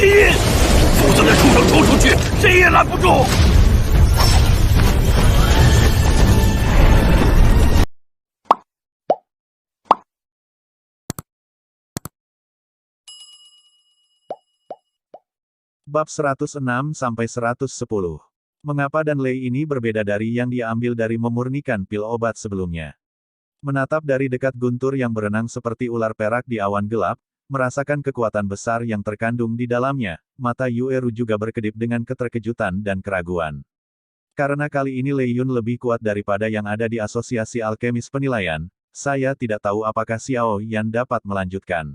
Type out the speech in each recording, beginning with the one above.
印，否则那畜生冲出去，谁也拦不住。Bab 106-110. Mengapa dan Lei ini berbeda dari yang dia ambil dari memurnikan pil obat sebelumnya? Menatap dari dekat Guntur yang berenang seperti ular perak di awan gelap, merasakan kekuatan besar yang terkandung di dalamnya, mata Yueru juga berkedip dengan keterkejutan dan keraguan. Karena kali ini Lei Yun lebih kuat daripada yang ada di Asosiasi Alkemis Penilaian, saya tidak tahu apakah Xiao Yan dapat melanjutkan.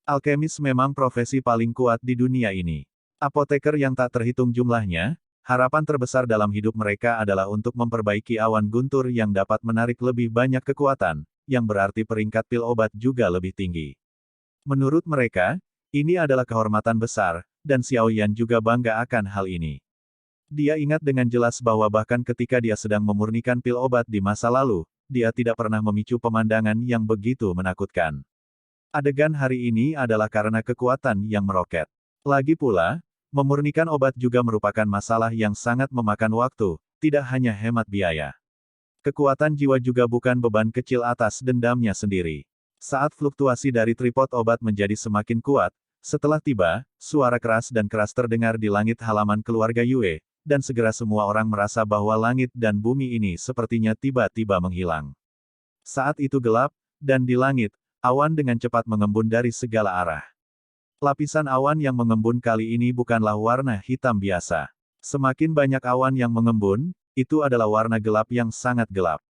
Alkemis memang profesi paling kuat di dunia ini. Apoteker yang tak terhitung jumlahnya, harapan terbesar dalam hidup mereka adalah untuk memperbaiki awan guntur yang dapat menarik lebih banyak kekuatan, yang berarti peringkat pil obat juga lebih tinggi. Menurut mereka, ini adalah kehormatan besar, dan Xiao Yan juga bangga akan hal ini. Dia ingat dengan jelas bahwa bahkan ketika dia sedang memurnikan pil obat di masa lalu, dia tidak pernah memicu pemandangan yang begitu menakutkan. Adegan hari ini adalah karena kekuatan yang meroket. Lagi pula, memurnikan obat juga merupakan masalah yang sangat memakan waktu, tidak hanya hemat biaya. Kekuatan jiwa juga bukan beban kecil atas dendamnya sendiri. Saat fluktuasi dari tripod obat menjadi semakin kuat, setelah tiba, suara keras dan keras terdengar di langit halaman keluarga Yue, dan segera semua orang merasa bahwa langit dan bumi ini sepertinya tiba-tiba menghilang. Saat itu gelap, dan di langit, awan dengan cepat mengembun dari segala arah. Lapisan awan yang mengembun kali ini bukanlah warna hitam biasa. Semakin banyak awan yang mengembun, itu adalah warna gelap yang sangat gelap.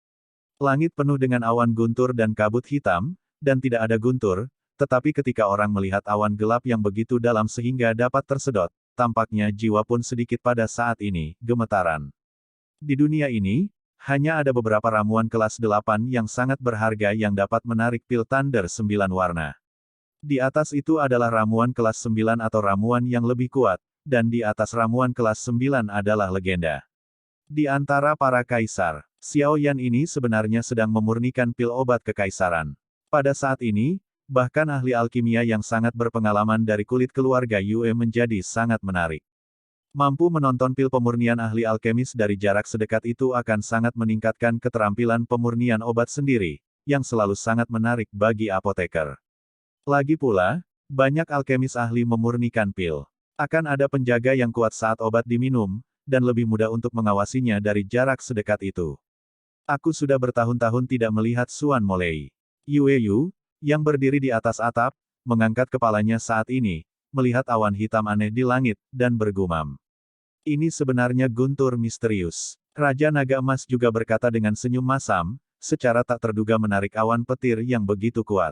Langit penuh dengan awan guntur dan kabut hitam, dan tidak ada guntur, tetapi ketika orang melihat awan gelap yang begitu dalam sehingga dapat tersedot, tampaknya jiwa pun sedikit pada saat ini, gemetaran. Di dunia ini, hanya ada beberapa ramuan kelas 8 yang sangat berharga yang dapat menarik pil Thunder 9 warna. Di atas itu adalah ramuan kelas 9 atau ramuan yang lebih kuat, dan di atas ramuan kelas 9 adalah legenda. Di antara para kaisar, Xiao Yan ini sebenarnya sedang memurnikan pil obat kekaisaran. Pada saat ini, bahkan ahli alkimia yang sangat berpengalaman dari kulit keluarga Yue menjadi sangat menarik. Mampu menonton pil pemurnian ahli alkemis dari jarak sedekat itu akan sangat meningkatkan keterampilan pemurnian obat sendiri, yang selalu sangat menarik bagi apoteker. Lagi pula, banyak alkemis ahli memurnikan pil. Akan ada penjaga yang kuat saat obat diminum, dan lebih mudah untuk mengawasinya dari jarak sedekat itu. Aku sudah bertahun-tahun tidak melihat Suan Molei. Yue Yu, yang berdiri di atas atap, mengangkat kepalanya saat ini, melihat awan hitam aneh di langit, dan bergumam. Ini sebenarnya guntur misterius. Raja Naga Emas juga berkata dengan senyum masam, secara tak terduga menarik awan petir yang begitu kuat.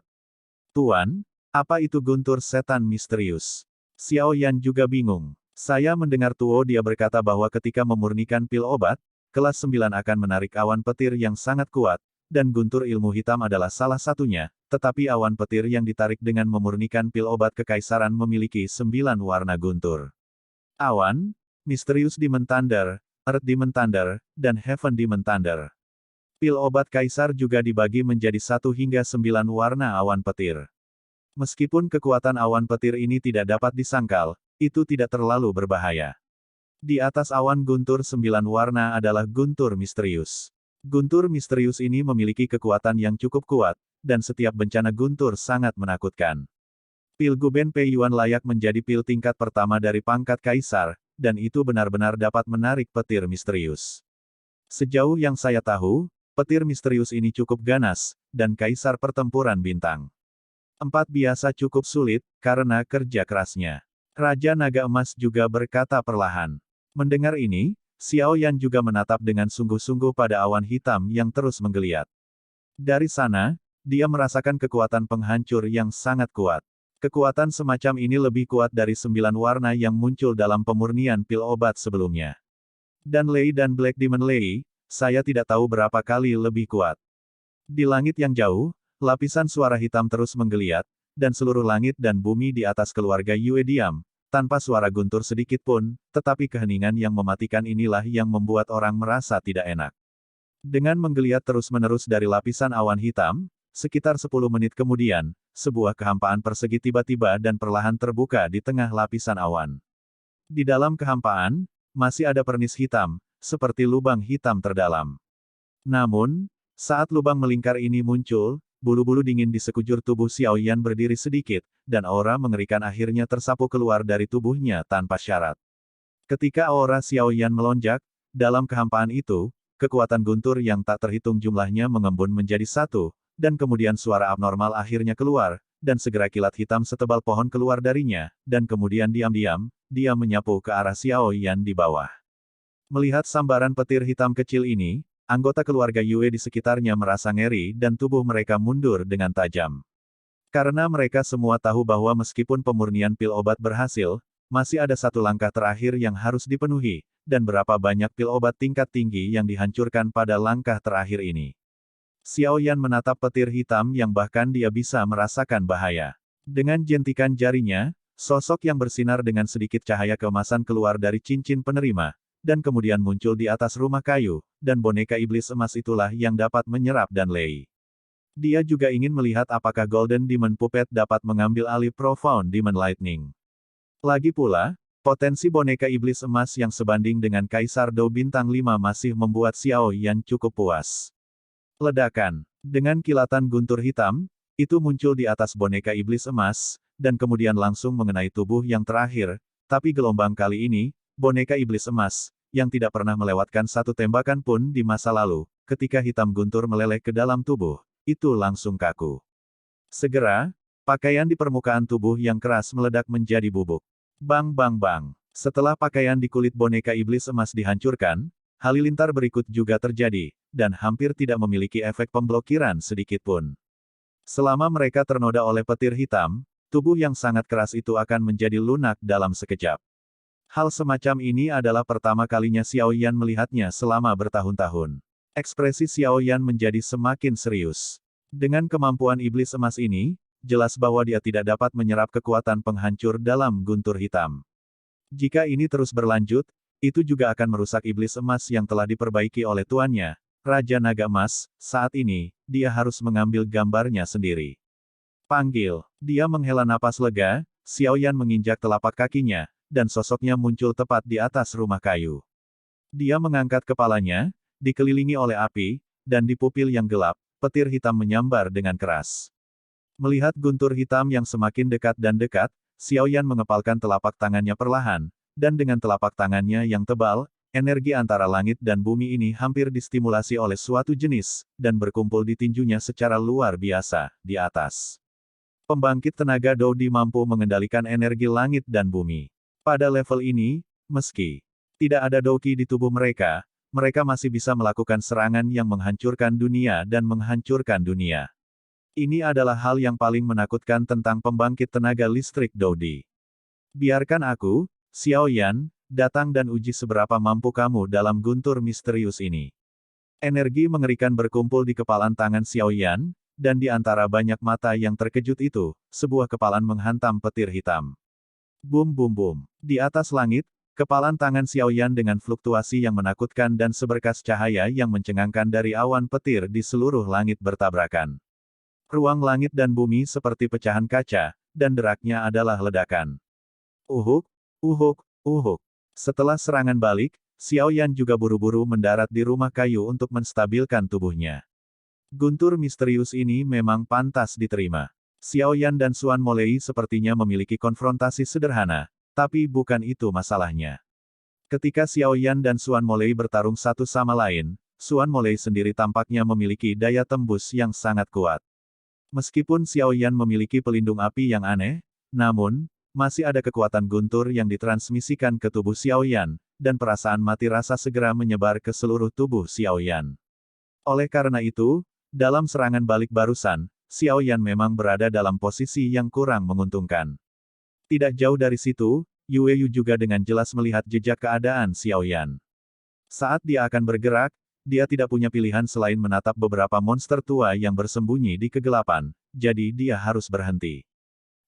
Tuan, apa itu guntur setan misterius? Xiao Yan juga bingung. Saya mendengar Tuo dia berkata bahwa ketika memurnikan pil obat, kelas 9 akan menarik awan petir yang sangat kuat, dan guntur ilmu hitam adalah salah satunya, tetapi awan petir yang ditarik dengan memurnikan pil obat kekaisaran memiliki 9 warna guntur. Awan, Mysterious Demon Thunder, Earth Demon Thunder, dan Heaven Demon Thunder. Pil obat kaisar juga dibagi menjadi 1 hingga 9 warna awan petir. Meskipun kekuatan awan petir ini tidak dapat disangkal, itu tidak terlalu berbahaya. Di atas awan guntur 9 warna adalah guntur misterius. Guntur misterius ini memiliki kekuatan yang cukup kuat, dan setiap bencana guntur sangat menakutkan. Pil Guben Pei Yuan layak menjadi pil tingkat pertama dari pangkat kaisar, dan itu benar-benar dapat menarik petir misterius. Sejauh yang saya tahu, petir misterius ini cukup ganas, dan kaisar pertempuran bintang 4 biasa cukup sulit, karena kerja kerasnya. Raja Naga Emas juga berkata perlahan. Mendengar ini, Xiao Yan juga menatap dengan sungguh-sungguh pada awan hitam yang terus menggeliat. Dari sana, dia merasakan kekuatan penghancur yang sangat kuat. Kekuatan semacam ini lebih kuat dari 9 warna yang muncul dalam pemurnian pil obat sebelumnya. Dan Lei dan Black Demon Lei, saya tidak tahu berapa kali lebih kuat. Di langit yang jauh, lapisan suara hitam terus menggeliat, dan seluruh langit dan bumi di atas keluarga Yue diam, tanpa suara guntur sedikit pun, tetapi keheningan yang mematikan inilah yang membuat orang merasa tidak enak. Dengan menggeliat terus-menerus dari lapisan awan hitam, sekitar 10 menit kemudian, sebuah kehampaan persegi tiba-tiba dan perlahan terbuka di tengah lapisan awan. Di dalam kehampaan, masih ada pernis hitam, seperti lubang hitam terdalam. Namun, saat lubang melingkar ini muncul, bulu-bulu dingin di sekujur tubuh Xiao Yan berdiri sedikit, dan aura mengerikan akhirnya tersapu keluar dari tubuhnya tanpa syarat. Ketika aura Xiao Yan melonjak, dalam kehampaan itu, kekuatan guntur yang tak terhitung jumlahnya mengembun menjadi satu, dan kemudian suara abnormal akhirnya keluar, dan segera kilat hitam setebal pohon keluar darinya, dan kemudian diam-diam, dia menyapu ke arah Xiao Yan di bawah. Melihat sambaran petir hitam kecil ini, anggota keluarga Yue di sekitarnya merasa ngeri dan tubuh mereka mundur dengan tajam. Karena mereka semua tahu bahwa meskipun pemurnian pil obat berhasil, masih ada satu langkah terakhir yang harus dipenuhi, dan berapa banyak pil obat tingkat tinggi yang dihancurkan pada langkah terakhir ini. Xiao Yan menatap petir hitam yang bahkan dia bisa merasakan bahaya. Dengan jentikan jarinya, sosok yang bersinar dengan sedikit cahaya keemasan keluar dari cincin penerima, dan kemudian muncul di atas rumah kayu, dan boneka iblis emas itulah yang dapat menyerap dan Lei. Dia juga ingin melihat apakah Golden Demon Puppet dapat mengambil alih Profound Demon Lightning. Lagi pula, potensi boneka iblis emas yang sebanding dengan Kaisar Dou Bintang 5 masih membuat Xiao Yan cukup puas. Ledakan. Dengan kilatan guntur hitam, itu muncul di atas boneka iblis emas, dan kemudian langsung mengenai tubuh yang terakhir, tapi gelombang kali ini, boneka iblis emas, yang tidak pernah melewatkan satu tembakan pun di masa lalu, ketika hitam guntur meleleh ke dalam tubuh, itu langsung kaku. Segera, pakaian di permukaan tubuh yang keras meledak menjadi bubuk. Bang bang bang. Setelah pakaian di kulit boneka iblis emas dihancurkan, halilintar berikut juga terjadi, dan hampir tidak memiliki efek pemblokiran sedikitpun. Selama mereka ternoda oleh petir hitam, tubuh yang sangat keras itu akan menjadi lunak dalam sekejap. Hal semacam ini adalah pertama kalinya Xiao Yan melihatnya selama bertahun-tahun. Ekspresi Xiao Yan menjadi semakin serius. Dengan kemampuan iblis emas ini, jelas bahwa dia tidak dapat menyerap kekuatan penghancur dalam guntur hitam. Jika ini terus berlanjut, itu juga akan merusak iblis emas yang telah diperbaiki oleh tuannya, Raja Naga Emas. Saat ini, dia harus mengambil gambarnya sendiri. Panggil. Dia menghela napas lega, Xiao Yan menginjak telapak kakinya, dan sosoknya muncul tepat di atas rumah kayu. Dia mengangkat kepalanya, dikelilingi oleh api, dan di pupil yang gelap, petir hitam menyambar dengan keras. Melihat guntur hitam yang semakin dekat dan dekat, Xiao Yan mengepalkan telapak tangannya perlahan, dan dengan telapak tangannya yang tebal, energi antara langit dan bumi ini hampir distimulasi oleh suatu jenis, dan berkumpul di tinjunya secara luar biasa, di atas. Pembangkit tenaga Doudi mampu mengendalikan energi langit dan bumi. Pada level ini, meski tidak ada Douqi di tubuh mereka, mereka masih bisa melakukan serangan yang menghancurkan dunia dan menghancurkan dunia. Ini adalah hal yang paling menakutkan tentang pembangkit tenaga listrik Doudi. Biarkan aku, Xiao Yan, datang dan uji seberapa mampu kamu dalam guntur misterius ini. Energi mengerikan berkumpul di kepalan tangan Xiao Yan, dan di antara banyak mata yang terkejut itu, sebuah kepalan menghantam petir hitam. Bum bum bum. Di atas langit, kepalan tangan Xiao Yan dengan fluktuasi yang menakutkan dan seberkas cahaya yang mencengangkan dari awan petir di seluruh langit bertabrakan. Ruang langit dan bumi seperti pecahan kaca, dan deraknya adalah ledakan. Uhuk, uhuk, uhuk. Setelah serangan balik, Xiao Yan juga buru-buru mendarat di rumah kayu untuk menstabilkan tubuhnya. Guntur misterius ini memang pantas diterima. Xiao Yan dan Xuan Molei sepertinya memiliki konfrontasi sederhana, tapi bukan itu masalahnya. Ketika Xiao Yan dan Xuan Molei bertarung satu sama lain, Xuan Molei sendiri tampaknya memiliki daya tembus yang sangat kuat. Meskipun Xiao Yan memiliki pelindung api yang aneh, namun, masih ada kekuatan guntur yang ditransmisikan ke tubuh Xiao Yan, dan perasaan mati rasa segera menyebar ke seluruh tubuh Xiao Yan. Oleh karena itu, dalam serangan balik barusan, Xiao Yan memang berada dalam posisi yang kurang menguntungkan. Tidak jauh dari situ, Yue Yu juga dengan jelas melihat jejak keadaan Xiao Yan. Saat dia akan bergerak, dia tidak punya pilihan selain menatap beberapa monster tua yang bersembunyi di kegelapan, jadi dia harus berhenti.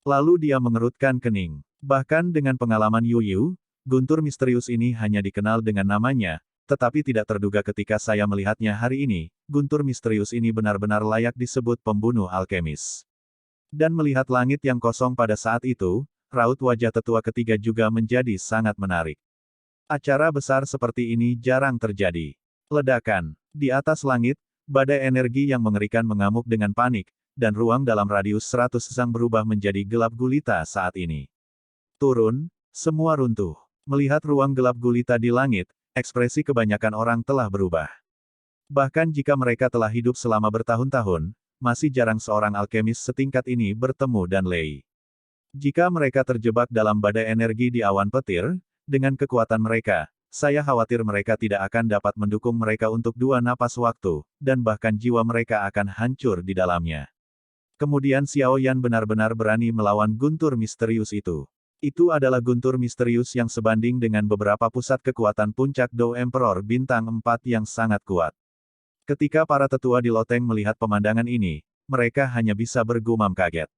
Lalu dia mengerutkan kening. Bahkan dengan pengalaman Yu Yu, guntur misterius ini hanya dikenal dengan namanya, tetapi tidak terduga ketika saya melihatnya hari ini, guntur misterius ini benar-benar layak disebut pembunuh alkemis. Dan melihat langit yang kosong pada saat itu, raut wajah tetua ketiga juga menjadi sangat menarik. Acara besar seperti ini jarang terjadi. Ledakan. Di atas langit, badai energi yang mengerikan mengamuk dengan panik, dan ruang dalam radius 100 sang berubah menjadi gelap gulita saat ini. Turun, semua runtuh. Melihat ruang gelap gulita di langit, ekspresi kebanyakan orang telah berubah. Bahkan jika mereka telah hidup selama bertahun-tahun, masih jarang seorang alkemis setingkat ini bertemu dan Lei. Jika mereka terjebak dalam badai energi di awan petir, dengan kekuatan mereka, saya khawatir mereka tidak akan dapat mendukung mereka untuk 2 napas waktu, dan bahkan jiwa mereka akan hancur di dalamnya. Kemudian Xiao Yan benar-benar berani melawan guntur misterius itu. Itu adalah guntur misterius yang sebanding dengan beberapa pusat kekuatan puncak Dou Emperor bintang 4 yang sangat kuat. Ketika para tetua di loteng melihat pemandangan ini, mereka hanya bisa bergumam kaget.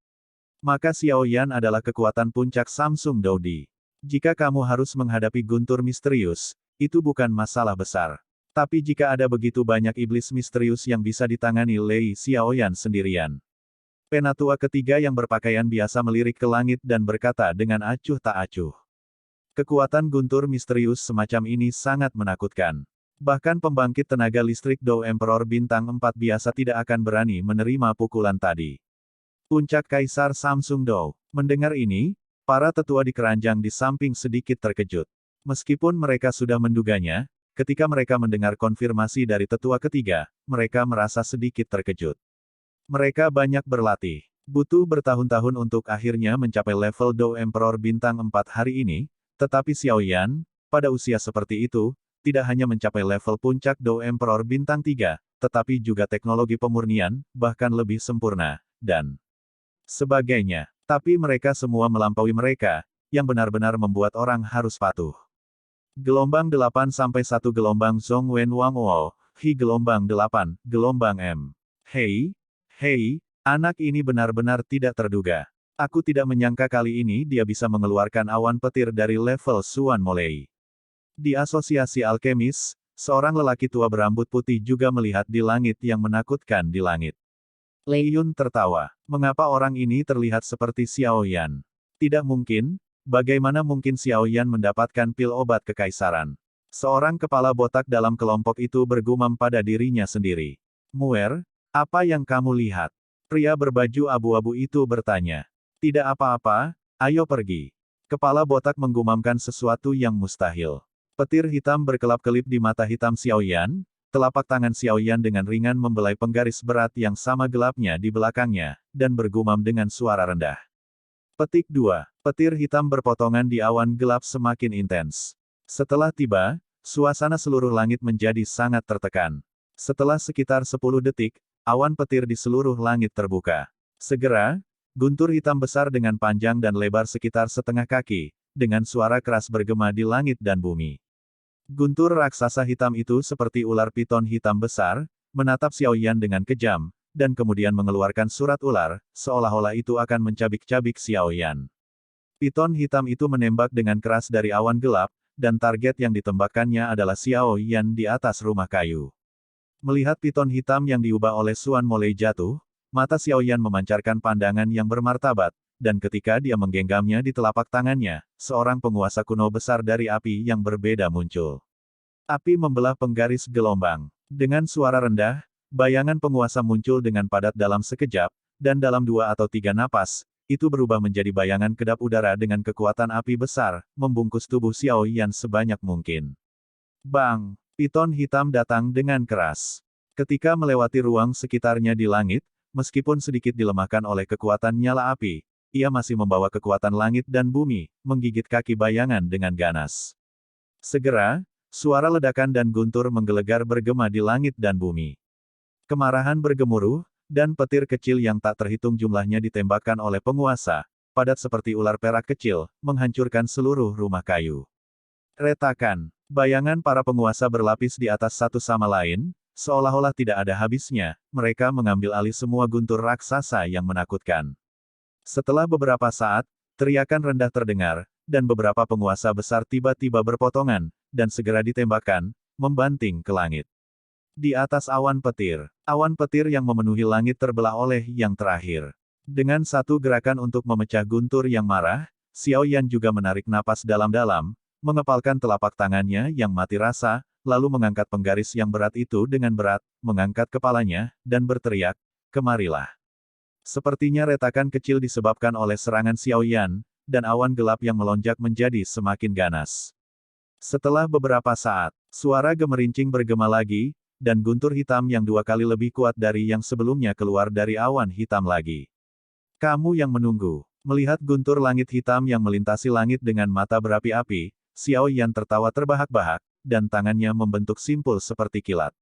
Maka Xiao Yan adalah kekuatan puncak Samsung Doudi. Jika kamu harus menghadapi guntur misterius, itu bukan masalah besar. Tapi jika ada begitu banyak iblis misterius yang bisa ditangani Lei Xiaoyan sendirian. Penatua ketiga yang berpakaian biasa melirik ke langit dan berkata dengan acuh tak acuh. Kekuatan guntur misterius semacam ini sangat menakutkan. Bahkan pembangkit tenaga listrik Dou Emperor bintang 4 biasa tidak akan berani menerima pukulan tadi. Puncak Kaisar Samsung Dou. Mendengar ini, para tetua di keranjang di samping sedikit terkejut. Meskipun mereka sudah menduganya, ketika mereka mendengar konfirmasi dari tetua ketiga, mereka merasa sedikit terkejut. Mereka banyak berlatih, butuh bertahun-tahun untuk akhirnya mencapai level Dou Emperor bintang 4 hari ini, tetapi Xiao Yan, pada usia seperti itu, tidak hanya mencapai level puncak Dou Emperor bintang 3, tetapi juga teknologi pemurnian, bahkan lebih sempurna, dan sebagainya. Tapi mereka semua melampaui mereka, yang benar-benar membuat orang harus patuh. Gelombang 8 sampai 1 gelombang Zhong Wen Wang Wo, Hi gelombang 8, gelombang M. Hei, anak ini benar-benar tidak terduga. Aku tidak menyangka kali ini dia bisa mengeluarkan awan petir dari level Suan Molei. Di asosiasi alkemis, seorang lelaki tua berambut putih juga melihat di langit yang menakutkan di langit. Lei Yun tertawa. Mengapa orang ini terlihat seperti Xiao Yan? Tidak mungkin, bagaimana mungkin Xiao Yan mendapatkan pil obat kekaisaran? Seorang kepala botak dalam kelompok itu bergumam pada dirinya sendiri. Muer, apa yang kamu lihat? Pria berbaju abu-abu itu bertanya. Tidak apa-apa, ayo pergi. Kepala botak menggumamkan sesuatu yang mustahil. Petir hitam berkelap-kelip di mata hitam Xiao Yan, telapak tangan Xiao Yan dengan ringan membelai penggaris berat yang sama gelapnya di belakangnya, dan bergumam dengan suara rendah. Petik 2. Petir hitam berpotongan di awan gelap semakin intens. Setelah tiba, suasana seluruh langit menjadi sangat tertekan. Setelah sekitar 10 detik, awan petir di seluruh langit terbuka. Segera, guntur hitam besar dengan panjang dan lebar sekitar setengah kaki, dengan suara keras bergema di langit dan bumi. Guntur raksasa hitam itu seperti ular piton hitam besar, menatap Xiao Yan dengan kejam, dan kemudian mengeluarkan surat ular, seolah-olah itu akan mencabik-cabik Xiao Yan. Piton hitam itu menembak dengan keras dari awan gelap, dan target yang ditembakkannya adalah Xiao Yan di atas rumah kayu. Melihat piton hitam yang diubah oleh Suan Molei jatuh, mata Xiao Yan memancarkan pandangan yang bermartabat, dan ketika dia menggenggamnya di telapak tangannya, seorang penguasa kuno besar dari api yang berbeda muncul. Api membelah penggaris gelombang. Dengan suara rendah, bayangan penguasa muncul dengan padat dalam sekejap, dan dalam 2 atau 3 napas, itu berubah menjadi bayangan kedap udara dengan kekuatan api besar, membungkus tubuh Xiao Yan sebanyak mungkin. Bang! Piton hitam datang dengan keras. Ketika melewati ruang sekitarnya di langit, meskipun sedikit dilemahkan oleh kekuatan nyala api, ia masih membawa kekuatan langit dan bumi, menggigit kaki bayangan dengan ganas. Segera, suara ledakan dan guntur menggelegar bergema di langit dan bumi. Kemarahan bergemuruh, dan petir kecil yang tak terhitung jumlahnya ditembakkan oleh penguasa, padat seperti ular perak kecil, menghancurkan seluruh rumah kayu. Retakan. Bayangan para penguasa berlapis di atas satu sama lain, seolah-olah tidak ada habisnya, mereka mengambil alih semua guntur raksasa yang menakutkan. Setelah beberapa saat, teriakan rendah terdengar, dan beberapa penguasa besar tiba-tiba berpotongan, dan segera ditembakkan, membanting ke langit. Di atas awan petir yang memenuhi langit terbelah oleh yang terakhir. Dengan satu gerakan untuk memecah guntur yang marah, Xiao Yan juga menarik napas dalam-dalam, mengepalkan telapak tangannya yang mati rasa, lalu mengangkat penggaris yang berat itu dengan berat, mengangkat kepalanya, dan berteriak, "Kemarilah." Sepertinya retakan kecil disebabkan oleh serangan Xiao Yan, dan awan gelap yang melonjak menjadi semakin ganas. Setelah beberapa saat, suara gemerincing bergema lagi, dan guntur hitam yang 2 kali lebih kuat dari yang sebelumnya keluar dari awan hitam lagi. Kamu yang menunggu. Melihat guntur langit hitam yang melintasi langit dengan mata berapi-api, Xiao Yan tertawa terbahak-bahak, dan tangannya membentuk simpul seperti kilat.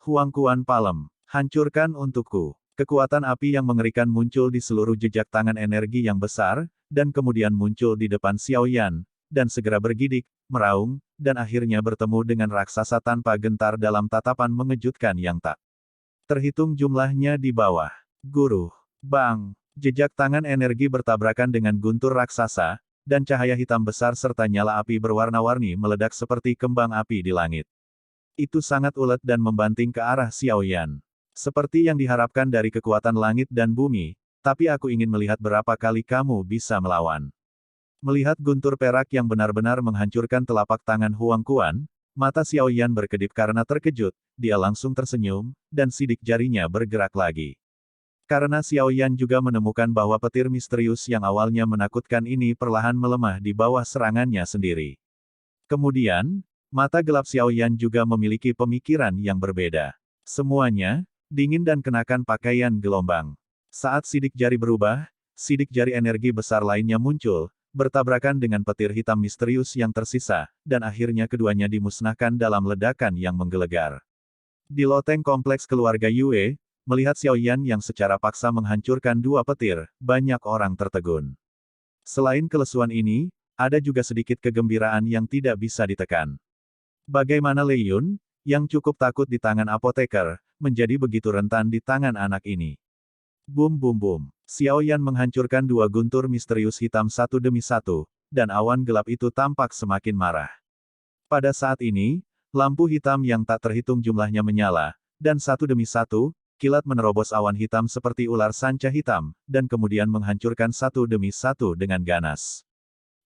Huang Kuan Palem, hancurkan untukku. Kekuatan api yang mengerikan muncul di seluruh jejak tangan energi yang besar, dan kemudian muncul di depan Xiao Yan, dan segera bergidik, meraung, dan akhirnya bertemu dengan raksasa tanpa gentar dalam tatapan mengejutkan yang tak terhitung jumlahnya di bawah. Guru. Bang. Jejak tangan energi bertabrakan dengan guntur raksasa, dan cahaya hitam besar serta nyala api berwarna-warni meledak seperti kembang api di langit. Itu sangat ulet dan membanting ke arah Xiao Yan. Seperti yang diharapkan dari kekuatan langit dan bumi, tapi aku ingin melihat berapa kali kamu bisa melawan. Melihat guntur perak yang benar-benar menghancurkan telapak tangan Huang Kuan, mata Xiao Yan berkedip karena terkejut, dia langsung tersenyum, dan sidik jarinya bergerak lagi. Karena Xiao Yan juga menemukan bahwa petir misterius yang awalnya menakutkan ini perlahan melemah di bawah serangannya sendiri. Kemudian, mata gelap Xiao Yan juga memiliki pemikiran yang berbeda. Semuanya, dingin dan kenakan pakaian gelombang. Saat sidik jari berubah, sidik jari energi besar lainnya muncul, bertabrakan dengan petir hitam misterius yang tersisa, dan akhirnya keduanya dimusnahkan dalam ledakan yang menggelegar. Di loteng kompleks keluarga Yue, melihat Xiao Yan yang secara paksa menghancurkan 2 petir, banyak orang tertegun. Selain kelesuan ini, ada juga sedikit kegembiraan yang tidak bisa ditekan. Bagaimana Lei Yun, yang cukup takut di tangan apoteker, menjadi begitu rentan di tangan anak ini? Bum bum bum. Xiao Yan menghancurkan 2 guntur misterius hitam satu demi satu, dan awan gelap itu tampak semakin marah. Pada saat ini, lampu hitam yang tak terhitung jumlahnya menyala, dan satu demi satu, kilat menerobos awan hitam seperti ular sanca hitam, dan kemudian menghancurkan satu demi satu dengan ganas.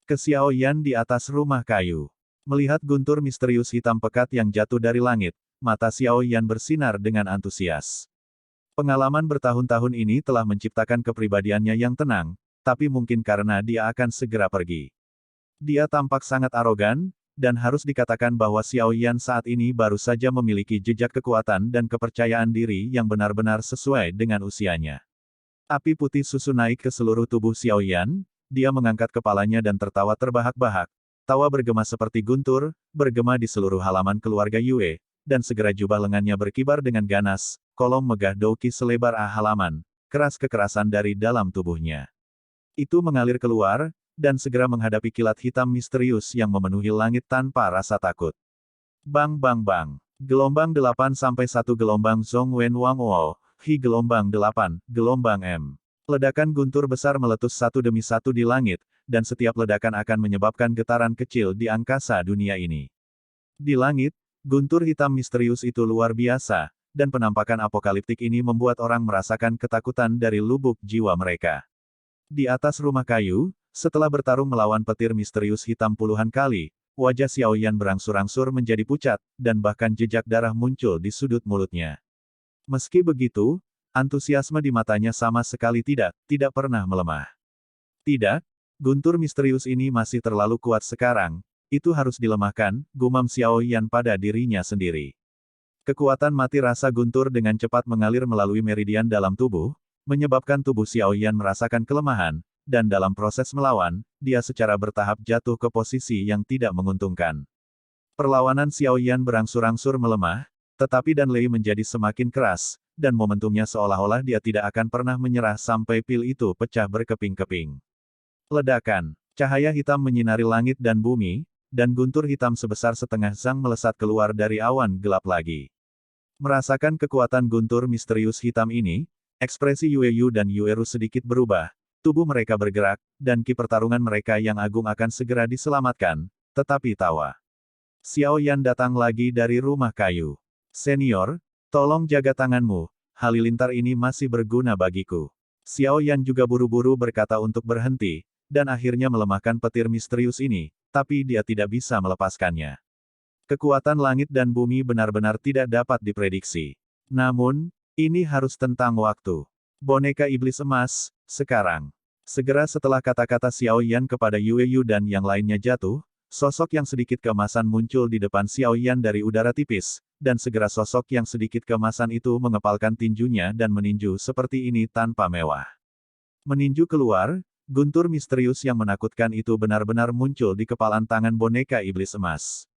Ke Xiao Yan di atas rumah kayu. Melihat guntur misterius hitam pekat yang jatuh dari langit, mata Xiao Yan bersinar dengan antusias. Pengalaman bertahun-tahun ini telah menciptakan kepribadiannya yang tenang, tapi mungkin karena dia akan segera pergi. Dia tampak sangat arogan, dan harus dikatakan bahwa Xiao Yan saat ini baru saja memiliki jejak kekuatan dan kepercayaan diri yang benar-benar sesuai dengan usianya. Api putih susu naik ke seluruh tubuh Xiao Yan, dia mengangkat kepalanya dan tertawa terbahak-bahak, tawa bergema seperti guntur, bergema di seluruh halaman keluarga Yue, dan segera jubah lengannya berkibar dengan ganas, kolom megah Douqi selebar halaman, keras kekerasan dari dalam tubuhnya. Itu mengalir keluar, dan segera menghadapi kilat hitam misterius yang memenuhi langit tanpa rasa takut. Bang bang bang. Gelombang 8 sampai 1 gelombang Zhong Wen Wang Wo, Hi gelombang 8, gelombang M. Ledakan guntur besar meletus satu demi satu di langit, dan setiap ledakan akan menyebabkan getaran kecil di angkasa dunia ini. Di langit, guntur hitam misterius itu luar biasa, dan penampakan apokaliptik ini membuat orang merasakan ketakutan dari lubuk jiwa mereka. Di atas rumah kayu, setelah bertarung melawan petir misterius hitam puluhan kali, wajah Xiao Yan berangsur-angsur menjadi pucat, dan bahkan jejak darah muncul di sudut mulutnya. Meski begitu, antusiasme di matanya sama sekali tidak pernah melemah. Tidak, guntur misterius ini masih terlalu kuat sekarang, itu harus dilemahkan, gumam Xiao Yan pada dirinya sendiri. Kekuatan mati rasa guntur dengan cepat mengalir melalui meridian dalam tubuh, menyebabkan tubuh Xiao Yan merasakan kelemahan, dan dalam proses melawan, dia secara bertahap jatuh ke posisi yang tidak menguntungkan. Perlawanan Xiao Yan berangsur-angsur melemah, tetapi Dan Lei menjadi semakin keras, dan momentumnya seolah-olah dia tidak akan pernah menyerah sampai pil itu pecah berkeping-keping. Ledakan, cahaya hitam menyinari langit dan bumi, dan guntur hitam sebesar setengah zang melesat keluar dari awan gelap lagi. Merasakan kekuatan guntur misterius hitam ini, ekspresi Yue Yu dan Yue Ru sedikit berubah. Tubuh mereka bergerak, dan ki pertarungan mereka yang agung akan segera diselamatkan, tetapi tawa. Xiao Yan datang lagi dari rumah kayu. Senior, tolong jaga tanganmu, halilintar ini masih berguna bagiku. Xiao Yan juga buru-buru berkata untuk berhenti, dan akhirnya melemahkan petir misterius ini, tapi dia tidak bisa melepaskannya. Kekuatan langit dan bumi benar-benar tidak dapat diprediksi. Namun, ini harus tentang waktu. Boneka iblis emas, sekarang. Segera setelah kata-kata Xiao Yan kepada Yue Yu dan yang lainnya jatuh, sosok yang sedikit keemasan muncul di depan Xiao Yan dari udara tipis, dan segera sosok yang sedikit keemasan itu mengepalkan tinjunya dan meninju seperti ini tanpa mewah. Meninju keluar, guntur misterius yang menakutkan itu benar-benar muncul di kepalan tangan boneka iblis emas.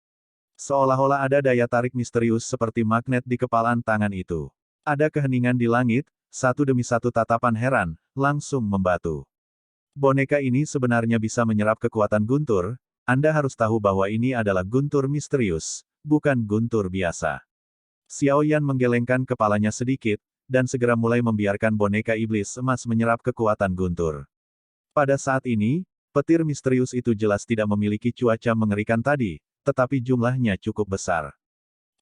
Seolah-olah ada daya tarik misterius seperti magnet di kepalan tangan itu. Ada keheningan di langit, satu demi satu tatapan heran, langsung membatu. Boneka ini sebenarnya bisa menyerap kekuatan guntur. Anda harus tahu bahwa ini adalah guntur misterius, bukan guntur biasa. Xiao Yan menggelengkan kepalanya sedikit, dan segera mulai membiarkan boneka iblis emas menyerap kekuatan guntur. Pada saat ini, petir misterius itu jelas tidak memiliki cuaca mengerikan tadi, tetapi jumlahnya cukup besar.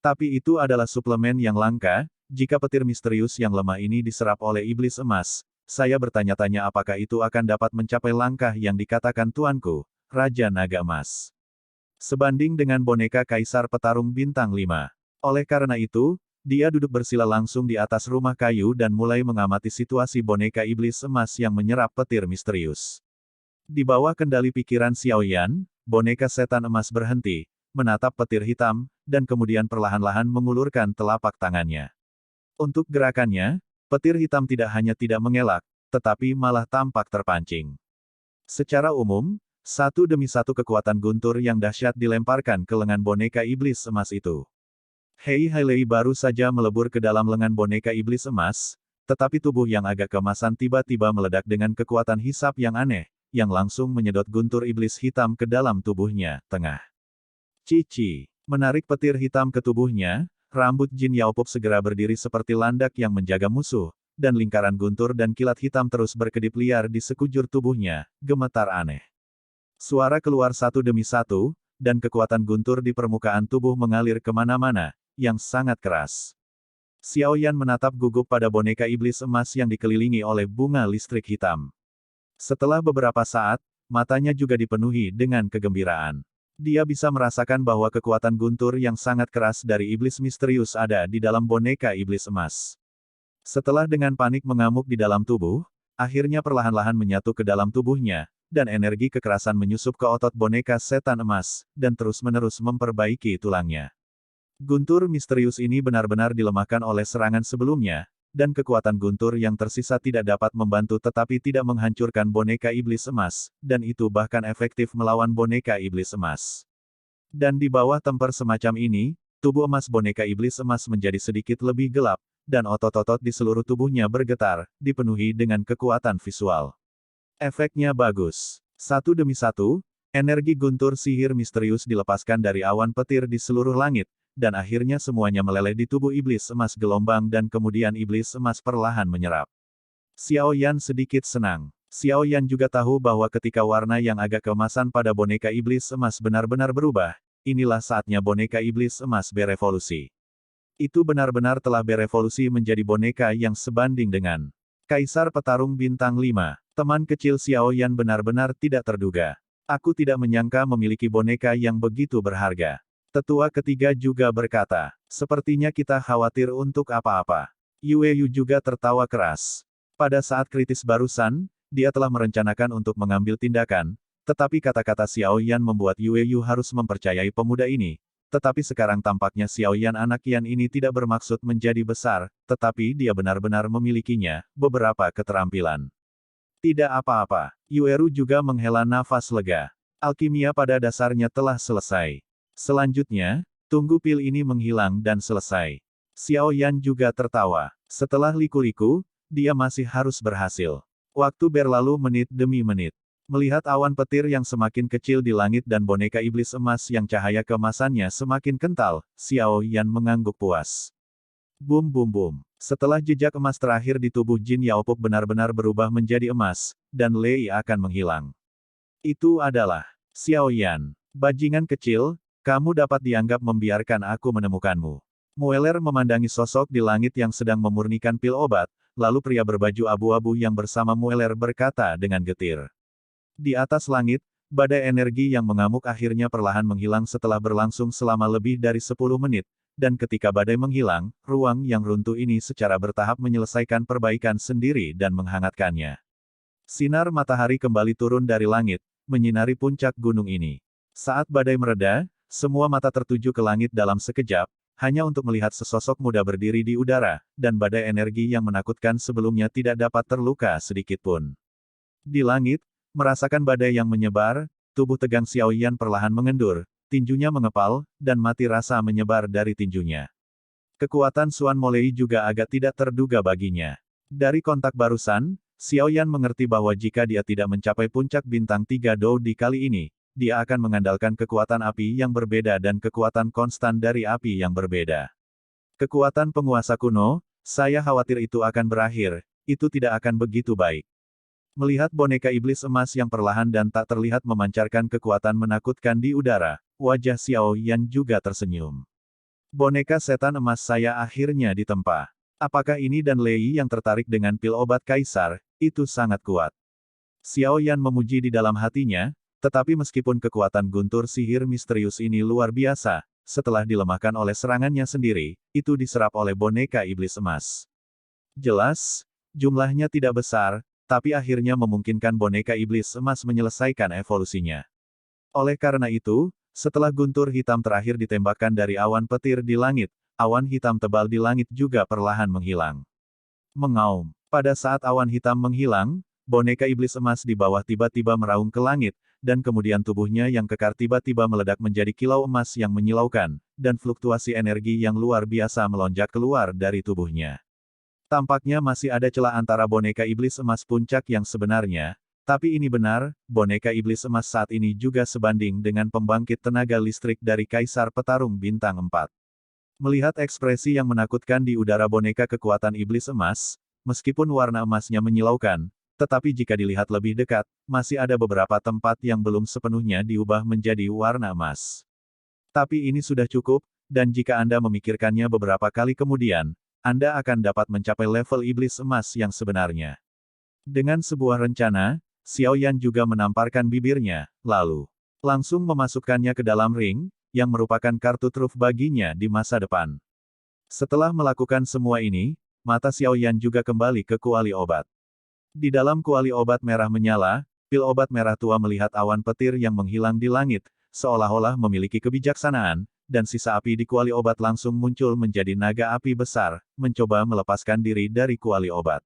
Tapi itu adalah suplemen yang langka. Jika petir misterius yang lemah ini diserap oleh iblis emas, saya bertanya-tanya apakah itu akan dapat mencapai langkah yang dikatakan tuanku, Raja Naga Emas. Sebanding dengan boneka Kaisar Petarung Bintang 5. Oleh karena itu, dia duduk bersila langsung di atas rumah kayu dan mulai mengamati situasi boneka iblis emas yang menyerap petir misterius. Di bawah kendali pikiran Xiao Yan, boneka setan emas berhenti, menatap petir hitam, dan kemudian perlahan-lahan mengulurkan telapak tangannya. Untuk gerakannya, petir hitam tidak hanya tidak mengelak, tetapi malah tampak terpancing. Secara umum, satu demi satu kekuatan guntur yang dahsyat dilemparkan ke lengan boneka iblis emas itu. Hei Hailei baru saja melebur ke dalam lengan boneka iblis emas, tetapi tubuh yang agak kemasan tiba-tiba meledak dengan kekuatan hisap yang aneh, yang langsung menyedot guntur iblis hitam ke dalam tubuhnya, tengah. Cici, menarik petir hitam ke tubuhnya, rambut Jin Yaopop segera berdiri seperti landak yang menjaga musuh, dan lingkaran guntur dan kilat hitam terus berkedip liar di sekujur tubuhnya, gemetar aneh. Suara keluar satu demi satu, dan kekuatan guntur di permukaan tubuh mengalir kemana-mana, yang sangat keras. Xiao Yan menatap gugup pada boneka iblis emas yang dikelilingi oleh bunga listrik hitam. Setelah beberapa saat, matanya juga dipenuhi dengan kegembiraan. Dia bisa merasakan bahwa kekuatan guntur yang sangat keras dari iblis misterius ada di dalam boneka iblis emas. Setelah dengan panik mengamuk di dalam tubuh, akhirnya perlahan-lahan menyatu ke dalam tubuhnya, dan energi kekerasan menyusup ke otot boneka setan emas, dan terus-menerus memperbaiki tulangnya. Guntur misterius ini benar-benar dilemahkan oleh serangan sebelumnya, dan kekuatan guntur yang tersisa tidak dapat membantu tetapi tidak menghancurkan boneka iblis emas, dan itu bahkan efektif melawan boneka iblis emas. Dan di bawah temper semacam ini, tubuh emas boneka iblis emas menjadi sedikit lebih gelap, dan otot-otot di seluruh tubuhnya bergetar, dipenuhi dengan kekuatan visual. Efeknya bagus. Satu demi satu, energi guntur sihir misterius dilepaskan dari awan petir di seluruh langit, dan akhirnya semuanya meleleh di tubuh iblis emas gelombang dan kemudian iblis emas perlahan menyerap. Xiao Yan sedikit senang. Xiao Yan juga tahu bahwa ketika warna yang agak keemasan pada boneka iblis emas benar-benar berubah, inilah saatnya boneka iblis emas berevolusi. Itu benar-benar telah berevolusi menjadi boneka yang sebanding dengan Kaisar Petarung Bintang 5. Teman kecil Xiao Yan benar-benar tidak terduga. Aku tidak menyangka memiliki boneka yang begitu berharga. Tetua ketiga juga berkata, sepertinya kita khawatir untuk apa-apa. Yue Yu juga tertawa keras. Pada saat kritis barusan, dia telah merencanakan untuk mengambil tindakan, tetapi kata-kata Xiao Yan membuat Yue Yu harus mempercayai pemuda ini. Tetapi sekarang tampaknya Xiao Yan anak Yan ini tidak bermaksud menjadi besar, tetapi dia benar-benar memilikinya, beberapa keterampilan. Tidak apa-apa. Yueru juga menghela nafas lega. Alkimia pada dasarnya telah selesai. Selanjutnya, tunggu pil ini menghilang dan selesai. Xiao Yan juga tertawa. Setelah liku-liku, dia masih harus berhasil. Waktu berlalu menit demi menit. Melihat awan petir yang semakin kecil di langit dan boneka iblis emas yang cahaya keemasannya semakin kental, Xiao Yan mengangguk puas. Bum bum bum. Setelah jejak emas terakhir di tubuh Jin Yaopop benar-benar berubah menjadi emas, dan Lei akan menghilang. Itu adalah Xiao Yan. Bajingan kecil, Kamu dapat dianggap membiarkan aku menemukanmu. Mueller memandangi sosok di langit yang sedang memurnikan pil obat, lalu pria berbaju abu-abu yang bersama Mueller berkata dengan getir. Di atas langit, badai energi yang mengamuk akhirnya perlahan menghilang setelah berlangsung selama lebih dari 10 menit, dan ketika badai menghilang, ruang yang runtuh ini secara bertahap menyelesaikan perbaikan sendiri dan menghangatkannya. Sinar matahari kembali turun dari langit, menyinari puncak gunung ini. Saat badai mereda, semua mata tertuju ke langit dalam sekejap, hanya untuk melihat sesosok muda berdiri di udara, dan badai energi yang menakutkan sebelumnya tidak dapat terluka sedikitpun. Di langit, merasakan badai yang menyebar, tubuh tegang Xiaoyan perlahan mengendur, tinjunya mengepal, dan mati rasa menyebar dari tinjunya. Kekuatan Xuan Molei juga agak tidak terduga baginya. Dari kontak barusan, Xiaoyan mengerti bahwa jika dia tidak mencapai puncak bintang 3 Dou di kali ini, dia akan mengandalkan kekuatan api yang berbeda dan kekuatan konstan dari api yang berbeda. Kekuatan penguasa kuno, saya khawatir itu akan berakhir, itu tidak akan begitu baik. Melihat boneka iblis emas yang perlahan dan tak terlihat memancarkan kekuatan menakutkan di udara, wajah Xiao Yan juga tersenyum. Boneka setan emas saya akhirnya ditempa. Apakah ini dan Lei yang tertarik dengan pil obat kaisar, itu sangat kuat. Xiao Yan memuji di dalam hatinya, tetapi meskipun kekuatan guntur sihir misterius ini luar biasa, setelah dilemahkan oleh serangannya sendiri, itu diserap oleh boneka iblis emas. Jelas, jumlahnya tidak besar, tapi akhirnya memungkinkan boneka iblis emas menyelesaikan evolusinya. Oleh karena itu, setelah guntur hitam terakhir ditembakkan dari awan petir di langit, awan hitam tebal di langit juga perlahan menghilang. Mengaum. Pada saat awan hitam menghilang, boneka iblis emas di bawah tiba-tiba meraung ke langit, dan kemudian tubuhnya yang kekar tiba-tiba meledak menjadi kilau emas yang menyilaukan, dan fluktuasi energi yang luar biasa melonjak keluar dari tubuhnya. Tampaknya masih ada celah antara boneka iblis emas puncak yang sebenarnya, tapi ini benar, boneka iblis emas saat ini juga sebanding dengan pembangkit tenaga listrik dari Kaisar Petarung Bintang 4. Melihat ekspresi yang menakutkan di udara boneka kekuatan iblis emas, meskipun warna emasnya menyilaukan, tetapi jika dilihat lebih dekat, masih ada beberapa tempat yang belum sepenuhnya diubah menjadi warna emas. Tapi ini sudah cukup, dan jika Anda memikirkannya beberapa kali kemudian, Anda akan dapat mencapai level iblis emas yang sebenarnya. Dengan sebuah rencana, Xiao Yan juga menamparkan bibirnya, lalu langsung memasukkannya ke dalam ring, yang merupakan kartu truf baginya di masa depan. Setelah melakukan semua ini, mata Xiao Yan juga kembali ke kuali obat. Di dalam kuali obat merah menyala, pil obat merah tua melihat awan petir yang menghilang di langit, seolah-olah memiliki kebijaksanaan, dan sisa api di kuali obat langsung muncul menjadi naga api besar, mencoba melepaskan diri dari kuali obat.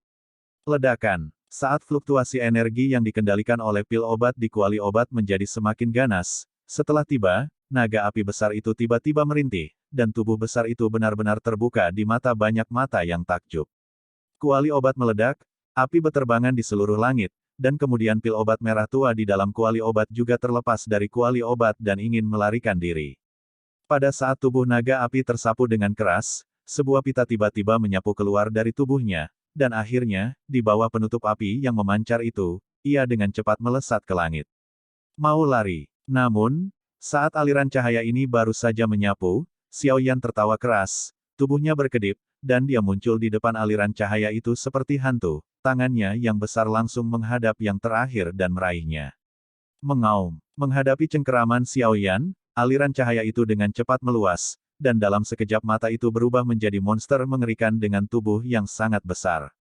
Ledakan. Saat fluktuasi energi yang dikendalikan oleh pil obat di kuali obat menjadi semakin ganas, setelah tiba, naga api besar itu tiba-tiba merintih, dan tubuh besar itu benar-benar terbuka di mata banyak mata yang takjub. Kuali obat meledak, api beterbangan di seluruh langit, dan kemudian pil obat merah tua di dalam kuali obat juga terlepas dari kuali obat dan ingin melarikan diri. Pada saat tubuh naga api tersapu dengan keras, sebuah pita tiba-tiba menyapu keluar dari tubuhnya, dan akhirnya, di bawah penutup api yang memancar itu, ia dengan cepat melesat ke langit. Mau lari. Namun, saat aliran cahaya ini baru saja menyapu, Xiao Yan tertawa keras, tubuhnya berkedip, dan dia muncul di depan aliran cahaya itu seperti hantu, tangannya yang besar langsung menghadap yang terakhir dan meraihnya. Mengaum. Menghadapi cengkeraman Xiao Yan, aliran cahaya itu dengan cepat meluas, dan dalam sekejap mata itu berubah menjadi monster mengerikan dengan tubuh yang sangat besar.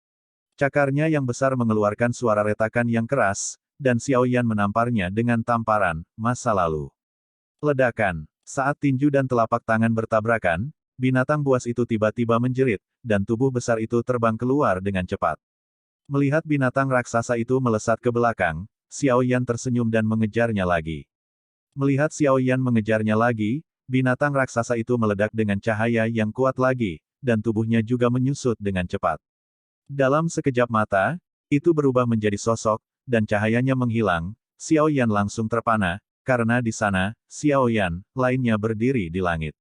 Cakarnya yang besar mengeluarkan suara retakan yang keras, dan Xiao Yan menamparnya dengan tamparan masa lalu. Ledakan. Saat tinju dan telapak tangan bertabrakan, binatang buas itu tiba-tiba menjerit, dan tubuh besar itu terbang keluar dengan cepat. Melihat binatang raksasa itu melesat ke belakang, Xiao Yan tersenyum dan mengejarnya lagi. Melihat Xiao Yan mengejarnya lagi, binatang raksasa itu meledak dengan cahaya yang kuat lagi, dan tubuhnya juga menyusut dengan cepat. Dalam sekejap mata, itu berubah menjadi sosok, dan cahayanya menghilang. Xiao Yan langsung terpana, karena di sana, Xiao Yan, lainnya berdiri di langit.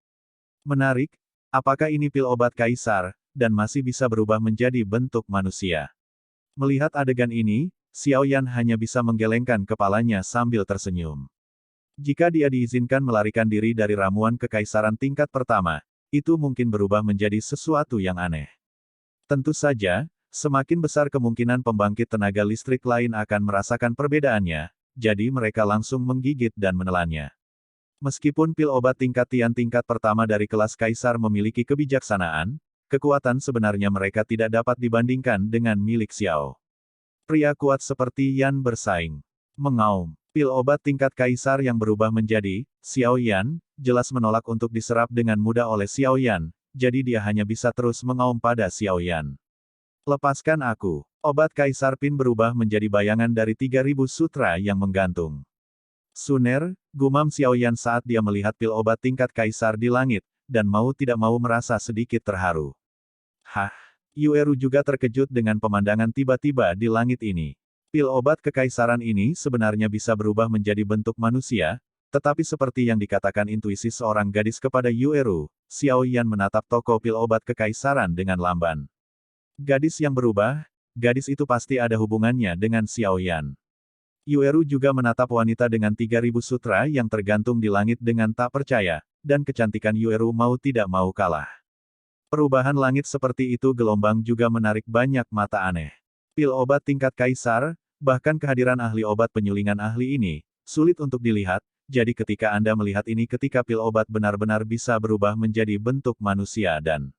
Menarik, apakah ini pil obat kaisar, dan masih bisa berubah menjadi bentuk manusia? Melihat adegan ini, Xiao Yan hanya bisa menggelengkan kepalanya sambil tersenyum. Jika dia diizinkan melarikan diri dari ramuan kekaisaran tingkat pertama, itu mungkin berubah menjadi sesuatu yang aneh. Tentu saja, semakin besar kemungkinan pembangkit tenaga listrik lain akan merasakan perbedaannya, jadi mereka langsung menggigit dan menelannya. Meskipun pil obat tingkat Tian tingkat pertama dari kelas kaisar memiliki kebijaksanaan, kekuatan sebenarnya mereka tidak dapat dibandingkan dengan milik Xiao. Pria kuat seperti Yan bersaing. Mengaum. Pil obat tingkat kaisar yang berubah menjadi Xiao Yan, jelas menolak untuk diserap dengan mudah oleh Xiao Yan, jadi dia hanya bisa terus mengaum pada Xiao Yan. Lepaskan aku. Obat kaisar Pin berubah menjadi bayangan dari 3000 sutra yang menggantung. Suner, gumam Xiao Yan saat dia melihat pil obat tingkat kaisar di langit, dan mau tidak mau merasa sedikit terharu. Hah! Yueru juga terkejut dengan pemandangan tiba-tiba di langit ini. Pil obat kekaisaran ini sebenarnya bisa berubah menjadi bentuk manusia, tetapi seperti yang dikatakan intuisi seorang gadis kepada Yueru, Xiao Yan menatap toko pil obat kekaisaran dengan lamban. Gadis yang berubah, gadis itu pasti ada hubungannya dengan Xiao Yan. Yueru juga menatap wanita dengan 3000 sutra yang tergantung di langit dengan tak percaya, dan kecantikan Yueru mau tidak mau kalah. Perubahan langit seperti itu gelombang juga menarik banyak mata aneh. Pil obat tingkat kaisar, bahkan kehadiran ahli obat penyulingan ahli ini, sulit untuk dilihat, jadi ketika Anda melihat ini ketika pil obat benar-benar bisa berubah menjadi bentuk manusia dan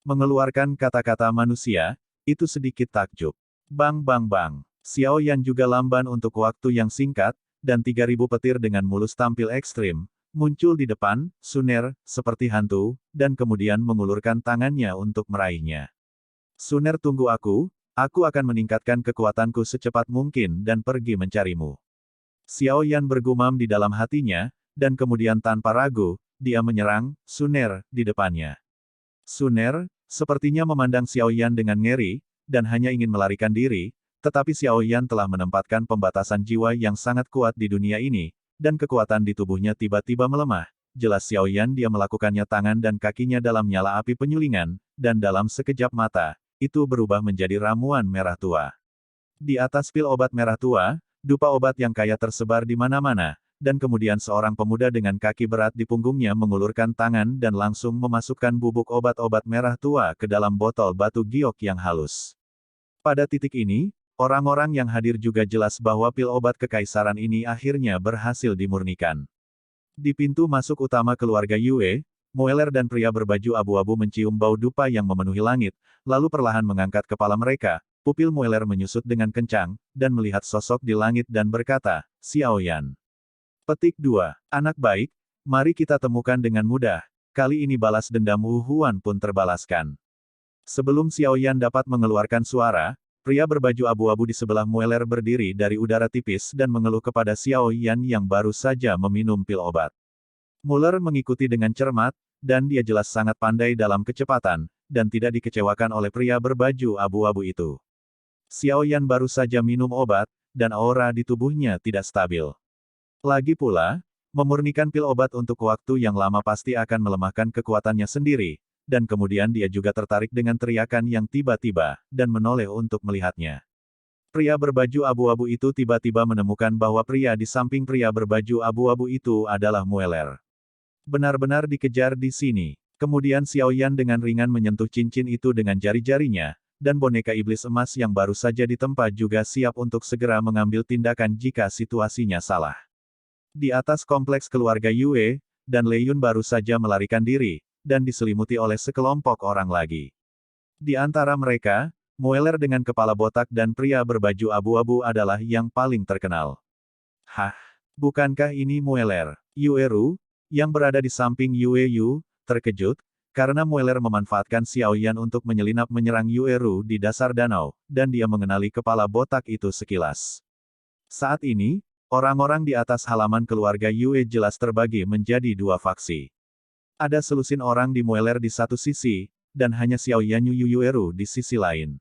mengeluarkan kata-kata manusia, itu sedikit takjub. Bang bang bang. Xiao Yan juga lamban untuk waktu yang singkat, dan 3000 petir dengan mulus tampil ekstrim, muncul di depan, Suner, seperti hantu, dan kemudian mengulurkan tangannya untuk meraihnya. Suner tunggu aku akan meningkatkan kekuatanku secepat mungkin dan pergi mencarimu. Xiao Yan bergumam di dalam hatinya, dan kemudian tanpa ragu, dia menyerang Suner di depannya. Suner, sepertinya memandang Xiao Yan dengan ngeri, dan hanya ingin melarikan diri, tetapi Xiao Yan telah menempatkan pembatasan jiwa yang sangat kuat di dunia ini, dan kekuatan di tubuhnya tiba-tiba melemah. Jelas Xiao Yan dia melakukannya tangan dan kakinya dalam nyala api penyulingan, dan dalam sekejap mata, itu berubah menjadi ramuan merah tua. Di atas pil obat merah tua, dupa obat yang kaya tersebar di mana-mana, dan kemudian seorang pemuda dengan kaki berat di punggungnya mengulurkan tangan dan langsung memasukkan bubuk obat-obat merah tua ke dalam botol batu giok yang halus. Pada titik ini, orang-orang yang hadir juga jelas bahwa pil obat kekaisaran ini akhirnya berhasil dimurnikan. Di pintu masuk utama keluarga Yue, Moeller dan pria berbaju abu-abu mencium bau dupa yang memenuhi langit, lalu perlahan mengangkat kepala mereka. Pupil Moeller menyusut dengan kencang, dan melihat sosok di langit dan berkata, Xiao Yan. Petik 2. Anak baik, mari kita temukan dengan mudah. Kali ini balas dendam Wu Huan pun terbalaskan. Sebelum Xiao Yan dapat mengeluarkan suara, pria berbaju abu-abu di sebelah Moeller berdiri dari udara tipis dan mengeluh kepada Xiao Yan yang baru saja meminum pil obat. Mueller mengikuti dengan cermat, dan dia jelas sangat pandai dalam kecepatan, dan tidak dikecewakan oleh pria berbaju abu-abu itu. Xiao Yan baru saja minum obat, dan aura di tubuhnya tidak stabil. Lagi pula, memurnikan pil obat untuk waktu yang lama pasti akan melemahkan kekuatannya sendiri, dan kemudian dia juga tertarik dengan teriakan yang tiba-tiba, dan menoleh untuk melihatnya. Pria berbaju abu-abu itu tiba-tiba menemukan bahwa pria di samping pria berbaju abu-abu itu adalah Moeller. Benar-benar dikejar di sini. Kemudian Xiao Yan dengan ringan menyentuh cincin itu dengan jari-jarinya, dan boneka iblis emas yang baru saja ditempa juga siap untuk segera mengambil tindakan jika situasinya salah. Di atas kompleks keluarga Yue, dan Lei Yun baru saja melarikan diri, dan diselimuti oleh sekelompok orang lagi. Di antara mereka, Moeller dengan kepala botak dan pria berbaju abu-abu adalah yang paling terkenal. Hah? Bukankah ini Moeller? Yueru, yang berada di samping Yue Yu, terkejut, karena Moeller memanfaatkan Xiao Yan untuk menyelinap menyerang Yueru di dasar danau, dan dia mengenali kepala botak itu sekilas. Saat ini, orang-orang di atas halaman keluarga Yue jelas terbagi menjadi dua faksi. Ada selusin orang di Moeller di satu sisi, dan hanya Xiao Yan Yu Yueru di sisi lain.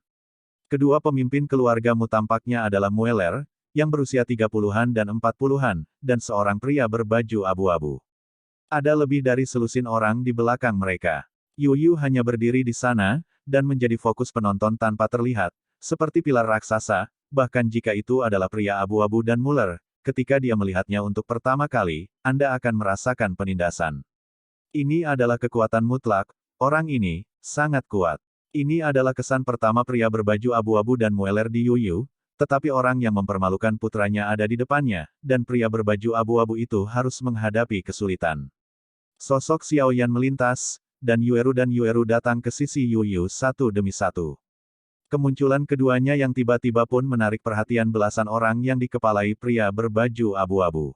Kedua pemimpin keluargamu tampaknya adalah Moeller, yang berusia 30-an dan 40-an, dan seorang pria berbaju abu-abu. Ada lebih dari selusin orang di belakang mereka. Yu Yu hanya berdiri di sana, dan menjadi fokus penonton tanpa terlihat, seperti pilar raksasa, bahkan jika itu adalah pria abu-abu dan Mueller, ketika dia melihatnya untuk pertama kali, Anda akan merasakan penindasan. Ini adalah kekuatan mutlak, orang ini, sangat kuat. Ini adalah kesan pertama pria berbaju abu-abu dan Mueller di Yuyu, tetapi orang yang mempermalukan putranya ada di depannya, dan pria berbaju abu-abu itu harus menghadapi kesulitan. Sosok Xiaoyan melintas, dan Yueru datang ke sisi Yuyu satu demi satu. Kemunculan keduanya yang tiba-tiba pun menarik perhatian belasan orang yang dikepalai pria berbaju abu-abu.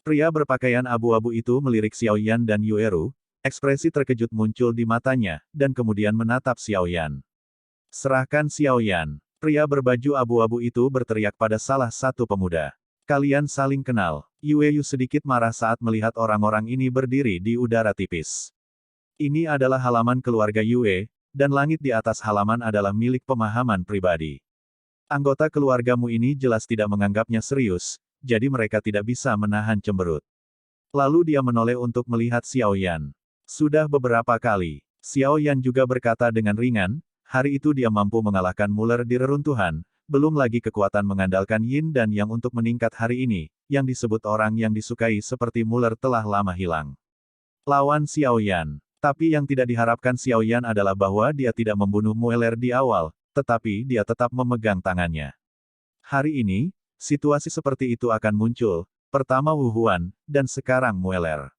Pria berpakaian abu-abu itu melirik Xiaoyan dan Yueru, ekspresi terkejut muncul di matanya, dan kemudian menatap Xiaoyan. Serahkan Xiaoyan. Pria berbaju abu-abu itu berteriak pada salah satu pemuda. Kalian saling kenal. Yueyu sedikit marah saat melihat orang-orang ini berdiri di udara tipis. Ini adalah halaman keluarga Yue, dan langit di atas halaman adalah milik pemahaman pribadi. Anggota keluargamu ini jelas tidak menganggapnya serius, jadi mereka tidak bisa menahan cemberut. Lalu dia menoleh untuk melihat Xiaoyan. Sudah beberapa kali, Xiaoyan juga berkata dengan ringan, hari itu dia mampu mengalahkan Mueller di reruntuhan, belum lagi kekuatan mengandalkan Yin dan Yang untuk meningkat hari ini, yang disebut orang yang disukai seperti Mueller telah lama hilang. Lawan Xiaoyan. Tapi yang tidak diharapkan Xiaoyan adalah bahwa dia tidak membunuh Mueller di awal, tetapi dia tetap memegang tangannya. Hari ini, situasi seperti itu akan muncul, pertama Wu Huan, dan sekarang Mueller.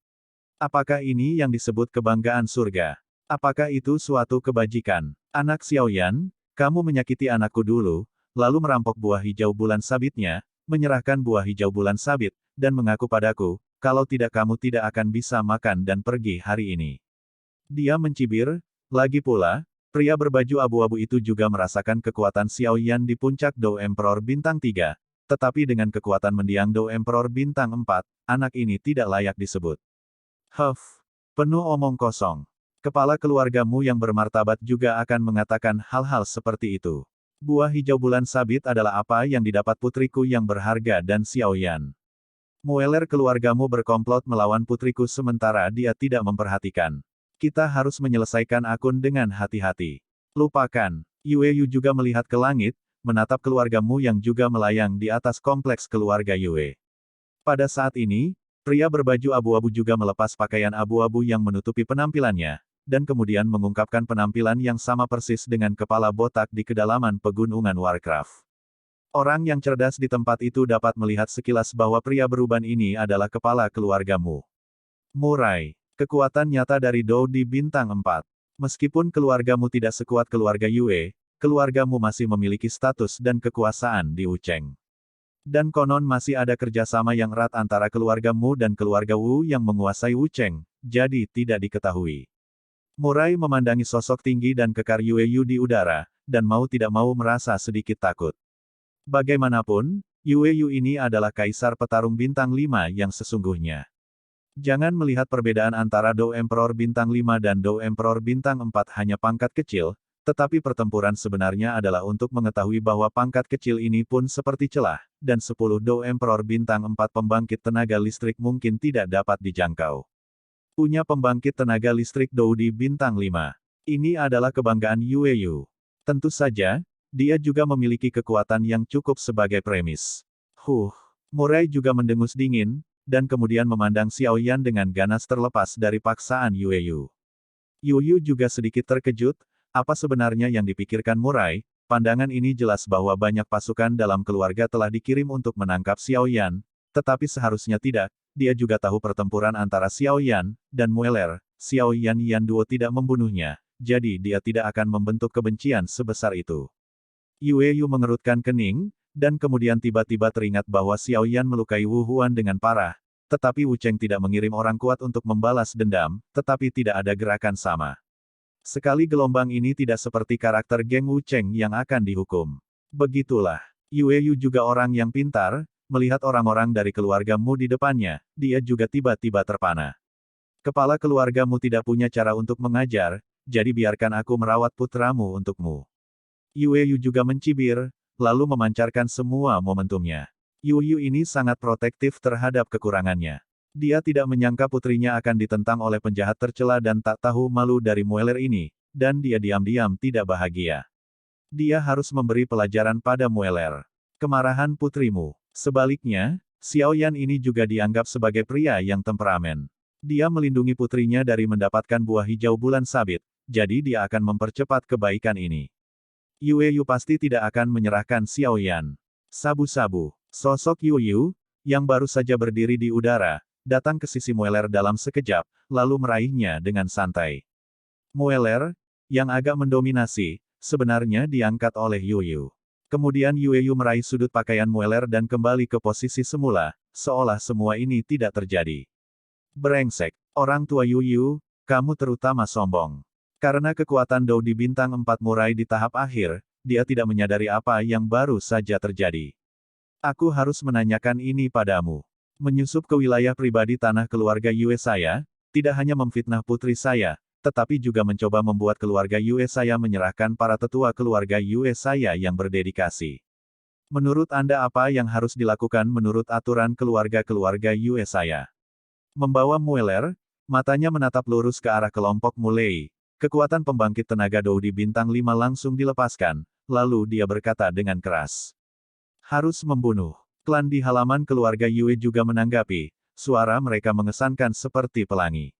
Apakah ini yang disebut kebanggaan surga? Apakah itu suatu kebajikan? Anak Xiaoyan, kamu menyakiti anakku dulu, lalu merampok buah hijau bulan sabitnya, menyerahkan buah hijau bulan sabit, dan mengaku padaku, kalau tidak kamu tidak akan bisa makan dan pergi hari ini. Dia mencibir, lagi pula, pria berbaju abu-abu itu juga merasakan kekuatan Xiaoyan di puncak Dou Emperor Bintang 3, tetapi dengan kekuatan mendiang Dou Emperor Bintang 4, anak ini tidak layak disebut. Penuh omong kosong. Kepala keluargamu yang bermartabat juga akan mengatakan hal-hal seperti itu. Buah hijau bulan sabit adalah apa yang didapat putriku yang berharga dan Xiaoyan. Mueller keluargamu berkomplot melawan putriku sementara dia tidak memperhatikan. Kita harus menyelesaikan akun dengan hati-hati. Lupakan. Yueyu juga melihat ke langit, menatap keluargamu yang juga melayang di atas kompleks keluarga Yue. Pada saat ini, pria berbaju abu-abu juga melepas pakaian abu-abu yang menutupi penampilannya, dan kemudian mengungkapkan penampilan yang sama persis dengan kepala botak di kedalaman pegunungan Warcraft. Orang yang cerdas di tempat itu dapat melihat sekilas bahwa pria beruban ini adalah kepala keluargamu. Murai. Kekuatan nyata dari Dou di Bintang 4. Meskipun keluargamu tidak sekuat keluarga Yue, keluargamu masih memiliki status dan kekuasaan di Wucheng. Dan konon masih ada kerjasama yang erat antara keluargamu dan keluarga Wu yang menguasai Wucheng, jadi tidak diketahui. Murai memandangi sosok tinggi dan kekar Yueyu di udara, dan mau tidak mau merasa sedikit takut. Bagaimanapun, Yueyu ini adalah kaisar petarung bintang 5 yang sesungguhnya. Jangan melihat perbedaan antara Dou Emperor Bintang 5 dan Dou Emperor Bintang 4 hanya pangkat kecil, tetapi pertempuran sebenarnya adalah untuk mengetahui bahwa pangkat kecil ini pun seperti celah, dan 10 Dou Emperor Bintang 4 pembangkit tenaga listrik mungkin tidak dapat dijangkau. Punya pembangkit tenaga listrik Dou di Bintang 5. Ini adalah kebanggaan Yueyu. Tentu saja, dia juga memiliki kekuatan yang cukup sebagai premis. Murai juga mendengus dingin, dan kemudian memandang Xiaoyan dengan ganas terlepas dari paksaan Yueyu. Yuyu juga sedikit terkejut, apa sebenarnya yang dipikirkan Murai, pandangan ini jelas bahwa banyak pasukan dalam keluarga telah dikirim untuk menangkap Xiaoyan, tetapi seharusnya tidak, dia juga tahu pertempuran antara Xiaoyan dan Mueller, Xiaoyan Yan Duo tidak membunuhnya, jadi dia tidak akan membentuk kebencian sebesar itu. Yueyu mengerutkan kening, dan kemudian tiba-tiba teringat bahwa Xiaoyan melukai Wu Huan dengan parah, tetapi Wu Cheng tidak mengirim orang kuat untuk membalas dendam, tetapi tidak ada gerakan sama. Sekali gelombang ini tidak seperti karakter geng Wu Cheng yang akan dihukum. Begitulah. Yueyu juga orang yang pintar, melihat orang-orang dari keluargamu di depannya, dia juga tiba-tiba terpana. Kepala keluargamu tidak punya cara untuk mengajar, jadi biarkan aku merawat putramu untukmu. Yueyu juga mencibir, lalu memancarkan semua momentumnya. Yuyu ini sangat protektif terhadap kekurangannya. Dia tidak menyangka putrinya akan ditentang oleh penjahat tercela dan tak tahu malu dari Mueller ini, dan dia diam-diam tidak bahagia. Dia harus memberi pelajaran pada Mueller. Kemarahan putrimu. Sebaliknya, Xiao Yan ini juga dianggap sebagai pria yang temperamen. Dia melindungi putrinya dari mendapatkan buah hijau bulan sabit, jadi dia akan mempercepat kebaikan ini. Yue Yu pasti tidak akan menyerahkan Xiao Yan. Sabu-sabu. Sosok Yue Yu, yang baru saja berdiri di udara, datang ke sisi Mueller dalam sekejap, lalu meraihnya dengan santai. Mueller, yang agak mendominasi, sebenarnya diangkat oleh Yue Yu. Kemudian Yue Yu meraih sudut pakaian Mueller dan kembali ke posisi semula, seolah semua ini tidak terjadi. Brengsek, orang tua Yue Yu, kamu terutama sombong. Karena kekuatan Dou di bintang 4 murai di tahap akhir, dia tidak menyadari apa yang baru saja terjadi. Aku harus menanyakan ini padamu. Menyusup ke wilayah pribadi tanah keluarga Yue saya, tidak hanya memfitnah putri saya, tetapi juga mencoba membuat keluarga Yue saya menyerahkan para tetua keluarga Yue saya yang berdedikasi. Menurut Anda apa yang harus dilakukan menurut aturan keluarga-keluarga Yue saya? Membawa Mueller, matanya menatap lurus ke arah kelompok Mulei. Kekuatan pembangkit tenaga Dou di bintang 5 langsung dilepaskan, lalu dia berkata dengan keras. Harus membunuh. Klan di halaman keluarga Yue juga menanggapi, suara mereka mengesankan seperti pelangi.